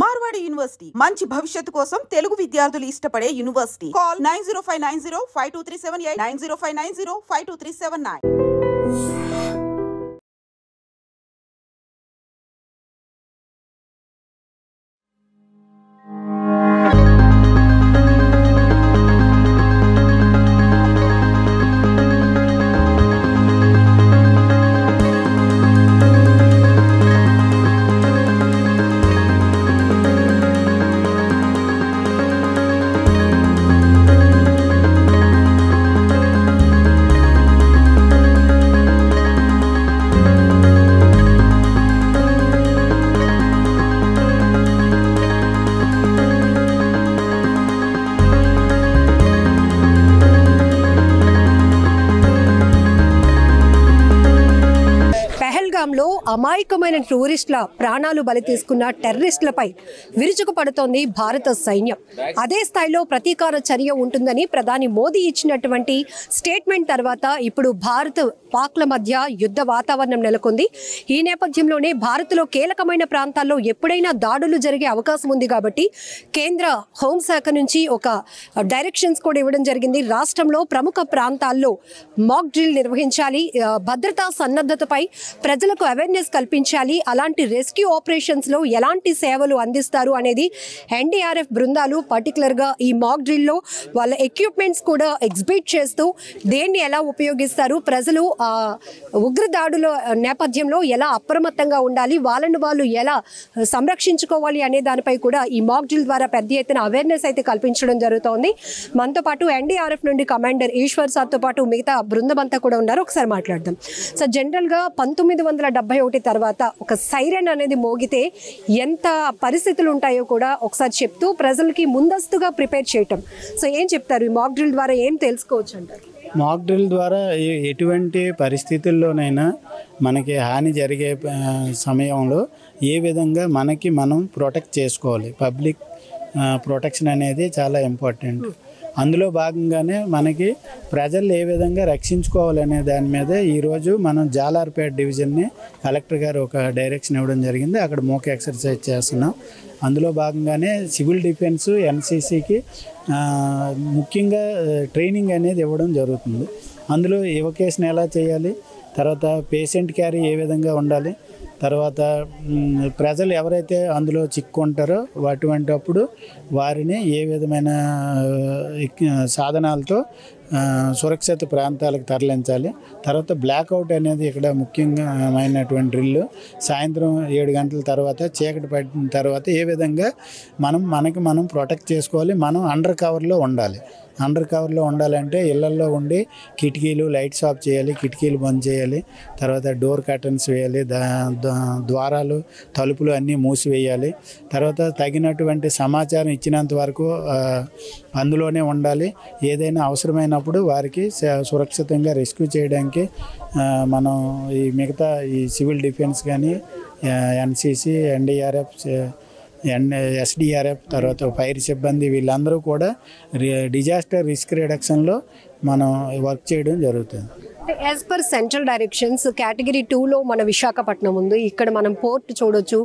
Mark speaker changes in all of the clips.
Speaker 1: Marwadi university మంచి భవిష్యత్తు కోసం తెలుగు విద్యార్థులు ఇష్టపడే యూనివర్సిటీ. కాల్ 9059052378 9059052379.
Speaker 2: లో అమాయకమైన టూరిస్టుల ప్రాణాలు బలి తీసుకున్న టెర్రరిస్టులపై విరుచుకుపడుతోంది భారత సైన్యం. అదే స్థాయిలో ప్రతీకార చర్య ఉంటుందని ప్రధాని మోదీ ఇచ్చినటువంటి స్టేట్మెంట్ తర్వాత ఇప్పుడు భారత్ పాక్ల మధ్య యుద్ధ వాతావరణం నెలకొంది. ఈ నేపథ్యంలోనే భారత్లో కీలకమైన ప్రాంతాల్లో ఎప్పుడైనా దాడులు జరిగే అవకాశం ఉంది కాబట్టి కేంద్ర హోంశాఖ నుంచి ఒక డైరెక్షన్స్ కూడా ఇవ్వడం జరిగింది. రాష్ట్రంలో ప్రముఖ ప్రాంతాల్లో మాక్ డ్రిల్ నిర్వహించాలి, భద్రతా సన్నద్ధతపై ప్రజలకు అవేర్నెస్ కల్పించాలి, అలాంటి రెస్క్యూ ఆపరేషన్స్ లో ఎలాంటి సేవలు అందిస్తారు అనేది ఎన్డీఆర్ఎఫ్ బృందాలు పర్టికులర్గా ఈ మాక్ డ్రిల్లో వాళ్ళ ఎక్విప్మెంట్స్ కూడా ఎగ్జిబిట్ చేస్తూ దేన్ని ఎలా ఉపయోగిస్తారు, ప్రజలు ఉగ్రదాడుల నేపథ్యంలో ఎలా అప్రమత్తంగా ఉండాలి, వాళ్ళను వాళ్ళు ఎలా సంరక్షించుకోవాలి అనే దానిపై కూడా ఈ మాక్ డ్రిల్ ద్వారా పెద్ద ఎత్తున అవేర్నెస్ అయితే కల్పించడం జరుగుతోంది. మనతో పాటు ఎన్డీఆర్ఎఫ్ నుండి కమాండర్ ఈశ్వర్ సార్తో పాటు మిగతా బృందం అంతా కూడా ఉన్నారు. ఒకసారి మాట్లాడదాం సార్. జనరల్గా 1971 తర్వాత ఒక సైరన్ అనేది మోగితే ఎంత పరిస్థితులు ఉంటాయో కూడా ఒకసారి చెప్తూ ప్రజలకి ముందస్తుగా ప్రిపేర్ చేయటం. సో ఏం చెప్తారు, ఈ మాక్ డ్రిల్ ద్వారా ఏం తెలుసుకోవచ్చు అంటారు?
Speaker 3: మాక్ డ్రిల్ ద్వారా ఎటువంటి పరిస్థితుల్లోనైనా మనకి హాని జరిగే సమయంలో ఏ విధంగా మనకి మనం ప్రొటెక్ట్ చేసుకోవాలి, పబ్లిక్ ప్రొటెక్షన్ అనేది చాలా ఇంపార్టెంట్. అందులో భాగంగానే మనకి ప్రజలు ఏ విధంగా రక్షించుకోవాలనే దాని మీద ఈరోజు మనం జాలార్పేట డివిజన్ని కలెక్టర్ గారు ఒక డైరెక్షన్ ఇవ్వడం జరిగింది. అక్కడ మోక్ ఎక్సర్సైజ్ చేస్తున్నాం. అందులో భాగంగానే సివిల్ డిఫెన్స్ ఎన్సీసీకి ముఖ్యంగా ట్రైనింగ్ అనేది ఇవ్వడం జరుగుతుంది. అందులో ఎవకేషన్ ఎలా చేయాలి, తర్వాత పేషెంట్ క్యారీ ఏ విధంగా ఉండాలి, తర్వాత ప్రజలు ఎవరైతే అందులో చిక్కుంటారో అటువంటప్పుడు వారిని ఏ విధమైన సాధనాలతో సురక్షిత ప్రాంతాలకు తరలించాలి. తర్వాత బ్లాక్అవుట్ అనేది ఇక్కడ ముఖ్యమైనటువంటి డ్రిల్. సాయంత్రం 7 గంటల తర్వాత చీకటి పడిన తర్వాత ఏ విధంగా మనకి మనం ప్రొటెక్ట్ చేసుకోవాలి, మనం అండర్ కవర్లో ఉండాలి. అండర్ కవర్లో ఉండాలంటే ఇళ్లల్లో ఉండి కిటికీలు లైట్స్ ఆఫ్ చేయాలి, కిటికీలు బంద్ చేయాలి, తర్వాత డోర్ కర్టన్స్ వేయాలి, ద్వారాలు తలుపులు అన్నీ మూసివేయాలి. తర్వాత తగినటువంటి సమాచారం ఇచ్చినంత వరకు అందులోనే ఉండాలి. ఏదైనా అవసరమైనప్పుడు వారికి సురక్షితంగా రెస్క్యూ చేయడానికి మనం ఈ మిగతా ఈ సివిల్ డిఫెన్స్ కానీ ఎన్సీసీ, ఎన్డీఆర్ఎఫ్, ఎస్డీఆర్ఎఫ్, తర్వాత ఫైర్ సిబ్బంది వీళ్ళందరూ కూడా డిజాస్టర్ రిస్క్ రిడక్షన్లో మనం వర్క్ చేయడం జరుగుతుంది.
Speaker 2: As per central directions category 2లో మన విశాఖపట్నం ఉంది. ఇక్కడ మనం పోర్ట్ చూడొచ్చు,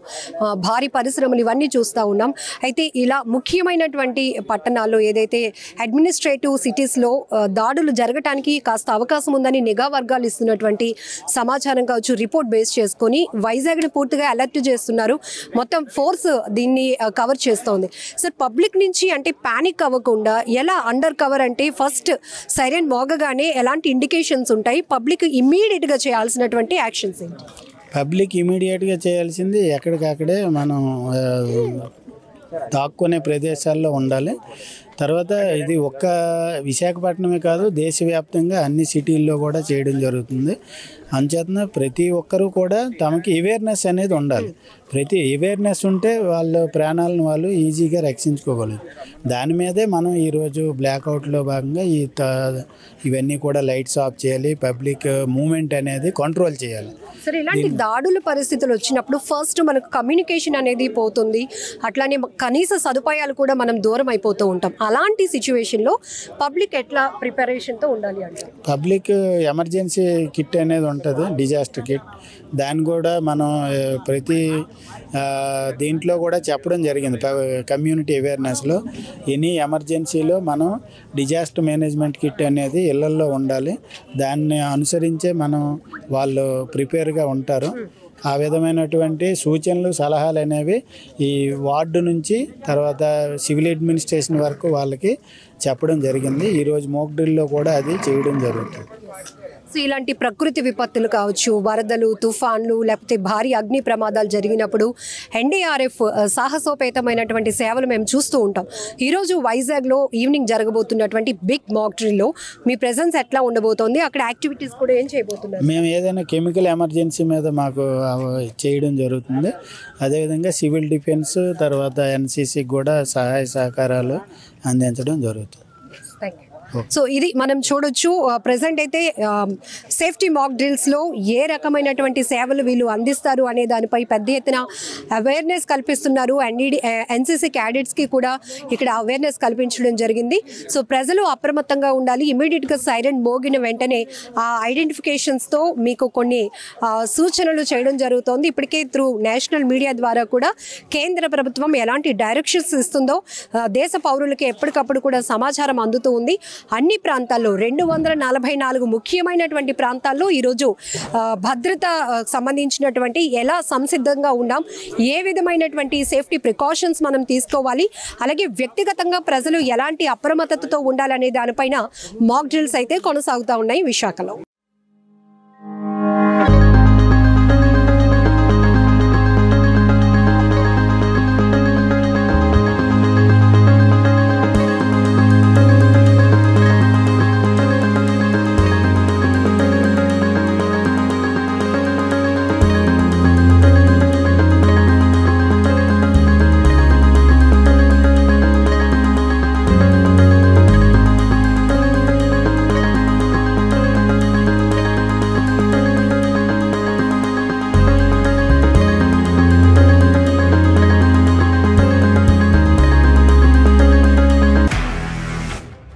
Speaker 2: భారీ పరిశ్రమలు ఇవన్నీ చూస్తూ ఉన్నాం. అయితే ఇలా ముఖ్యమైనటువంటి పట్టణాల్లో ఏదైతే అడ్మినిస్ట్రేటివ్ సిటీస్లో దాడులు జరగటానికి కాస్త అవకాశం ఉందని నిఘా వర్గాలు ఇస్తున్నటువంటి సమాచారం కావచ్చు, రిపోర్ట్ బేస్ చేసుకొని వైజాగ్ని పూర్తిగా అలర్ట్ చేస్తున్నారు. మొత్తం ఫోర్స్ దీన్ని కవర్ చేస్తోంది. సార్, పబ్లిక్ నుంచి అంటే ప్యానిక్ అవ్వకుండా ఎలా అండర్ కవర్ అంటే ఫస్ట్ సైరన్ మోగగానే ఎలాంటి ఇండికేషన్స్ ఉంటాయి, పబ్లిక్ ఇమ్మీడియట్గా చేయాల్సినటువంటి యాక్షన్స్ ఏంటి?
Speaker 3: పబ్లిక్ ఇమీడియట్గా చేయాల్సింది ఎక్కడికక్కడే మనం దాక్కునే ప్రదేశాల్లో ఉండాలి. తర్వాత ఇది ఒక్క విశాఖపట్నమే కాదు, దేశవ్యాప్తంగా అన్ని సిటీల్లో కూడా చేయడం జరుగుతుంది. అంచేతన ప్రతి ఒక్కరూ కూడా తమకి అవేర్నెస్ అనేది ఉండాలి. ప్రతి అవేర్నెస్ ఉంటే వాళ్ళ ప్రాణాలను వాళ్ళు ఈజీగా రక్షించుకోగలరు. దాని మీదే మనం ఈరోజు బ్లాక్అవుట్లో భాగంగా ఇవన్నీ కూడా లైట్స్ ఆఫ్ చేయాలి, పబ్లిక్ మూమెంట్ అనేది కంట్రోల్ చేయాలి.
Speaker 2: సరే, ఇలాంటి దాడుల పరిస్థితులు వచ్చినప్పుడు ఫస్ట్ మనకు కమ్యూనికేషన్ అనేది పోతుంది, అట్లానే కనీస సదుపాయాలు కూడా మనం దూరం అయిపోతూ ఉంటాం. అలాంటి సిచ్యువేషన్లో పబ్లిక్ ఎట్లా ప్రిపరేషన్తో ఉండాలి అంటే?
Speaker 3: పబ్లిక్ ఎమర్జెన్సీ కిట్ అనేది ఉంటుంది, డిజాస్టర్ కిట్. దాన్ని కూడా మనం ప్రతి దీంట్లో కూడా చెప్పడం జరిగింది. కమ్యూనిటీ అవేర్నెస్లో ఎనీ ఎమర్జెన్సీలో మనం డిజాస్టర్ మేనేజ్మెంట్ కిట్ అనేది ఇళ్లల్లో ఉండాలి. దాన్ని అనుసరించే వాళ్ళు ప్రిపేర్గా ఉంటారు. ఆ విధమైనటువంటి సూచనలు సలహాలు అనేవి ఈ వార్డు నుంచి తర్వాత సివిల్ అడ్మినిస్ట్రేషన్ వరకు వాళ్ళకి చెప్పడం జరిగింది. ఈరోజు మోక్ డ్రిల్లో కూడా అది చేయడం జరుగుతుంది.
Speaker 2: సో ఇలాంటి ప్రకృతి విపత్తులు కావచ్చు, వరదలు, తుఫాన్లు, లేకపోతే భారీ అగ్ని ప్రమాదాలు జరిగినప్పుడు ఎన్డీఆర్ఎఫ్ సాహసోపేతమైనటువంటి సేవలు మేము చూస్తూ ఉంటాం. ఈరోజు వైజాగ్లో ఈవినింగ్ జరగబోతున్నటువంటి బిగ్ మాక్ డ్రిల్లో మీ ప్రెజెన్స్ ఎట్లా ఉండబోతోంది? అక్కడ యాక్టివిటీస్ కూడా ఏం చేయబోతున్నారు?
Speaker 3: మేము ఏదైనా కెమికల్ ఎమర్జెన్సీ మీద మాకు చేయడం జరుగుతుంది. అదేవిధంగా సివిల్ డిఫెన్స్ తర్వాత ఎన్సీసీకి కూడా సహాయ సహకారాలు అందించడం జరుగుతుంది.
Speaker 2: సో ఇది మనం చూడొచ్చు. ప్రెసెంట్ అయితే సేఫ్టీ మాక్ డ్రిల్స్లో ఏ రకమైనటువంటి సేవలు వీళ్ళు అందిస్తారు అనే దానిపై పెద్ద ఎత్తున అవేర్నెస్ కల్పిస్తున్నారు. ఎన్సీసీ క్యాడెట్స్కి కూడా ఇక్కడ అవేర్నెస్ కల్పించడం జరిగింది. సో ప్రజలు అప్రమత్తంగా ఉండాలి. ఇమీడియట్గా సైరన్ మోగిన వెంటనే ఆ ఐడెంటిఫికేషన్స్తో మీకు కొన్ని సూచనలు చేయడం జరుగుతోంది. ఇప్పటికే త్రూ నేషనల్ మీడియా ద్వారా కూడా కేంద్ర ప్రభుత్వం ఎలాంటి డైరెక్షన్స్ ఇస్తుందో దేశ పౌరులకి ఎప్పటికప్పుడు కూడా సమాచారం అందుతూ ఉంది. అన్ని ప్రాంతాల్లో 244 ముఖ్యమైనటువంటి ప్రాంతాల్లో ఈరోజు భద్రత సంబంధించినటువంటి ఎలా సంసిద్ధంగా ఉన్నాం, ఏ విధమైనటువంటి సేఫ్టీ ప్రికాషన్స్ మనం తీసుకోవాలి, అలాగే వ్యక్తిగతంగా ప్రజలు ఎలాంటి అప్రమత్తతతో ఉండాలనే దానిపైన మాక్ డ్రిల్స్ అయితే కొనసాగుతూ ఉన్నాయి విశాఖలో.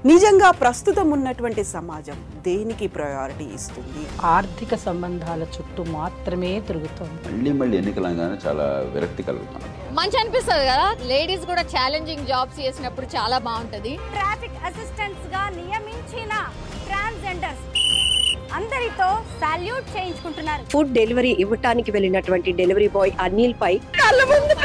Speaker 1: నిజంగా ప్రస్తుతం ఉన్నటువంటి సమాజం దేనికి ప్రయారిటీ ఇస్తుంది?
Speaker 4: ఆర్థిక సంబంధాల చుట్టూ మాత్రమే తిరుగుతోంది.
Speaker 5: మళ్ళీ ఎన్నికలంగానే చాలా విరక్తి కలుగుతాను.
Speaker 6: మంచి అనిపిస్తుంది కదా, లేడీస్ కూడా ఛాలెంజింగ్ జాబ్స్ చేసినప్పుడు చాలా బాగుంటది.
Speaker 7: ట్రాఫిక్ అసిస్టెంట్స్ గా నియమించిన ట్రాన్స్జెండర్స్ అందరితో సాల్యూట్ చేయించుకుంటున్నారు.
Speaker 2: ఫుడ్ డెలివరీ ఇవ్వటానికి వెళ్ళినటువంటి డెలివరీ బాయ్ అనిల్ పై కళ్ళ ముందు